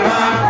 Wow.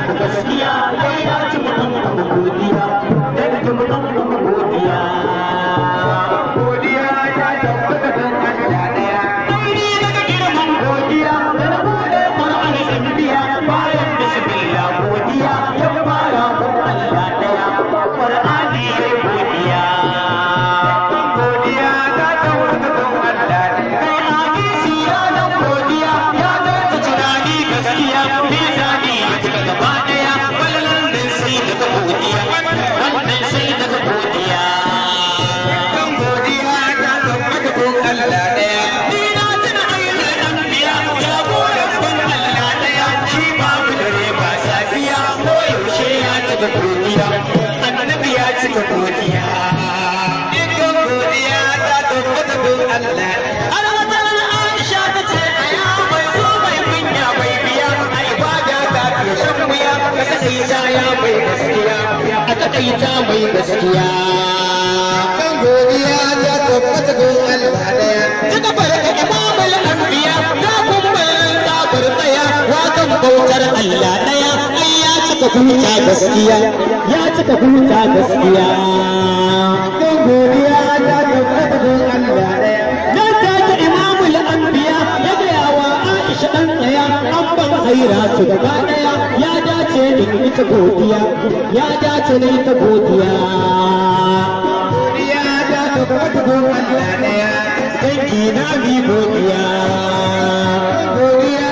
gaskiya ya ci mutum abu godiya dan ji mutum abu godiya godiya ya tabbata kan Allah daya ni daga girman godiya da na bude Qur'an din biya bayan bismillah godiya ya fara kun Allah daya Qur'ani ya godiya godiya ta tabbata kan Allah daya kai hadisi ya dan godiya ya da tunani gaskiya mizani ya cika gaba daya wallan din sai daga godiya wannan sai daga godiya kan godiya ta tabbata kun Allah daya ni na tuna ayyukan anbiya ya gode kun Allah daya shi babu dare ba safiya ko yaushe ya cika godiya annabi ya cika godiya kan godiya ta tabbata kun Allah Aisha ta ce aya bai zo bai kunya bai biya a ibada ta ke shan wuya ka kadaita ya bai gaskiya a kadaita mai gaskiya kan godiya ta tabbata gon Allah daya daga barka imamul anbiya da kuma ta barkaya wakan bautar Allah daya ai ya cika huta gaskiya ya cika huta gaskiya kan godiya ta tabbata gon Allah daya dan ta imamul anbiya ya ga wa Aisha dan daya abban khairatu gaba daya ya dace da ita godiya ya dace da ita godiya godiya ta tabbata gon Allah daya dangi na bi godiya godiya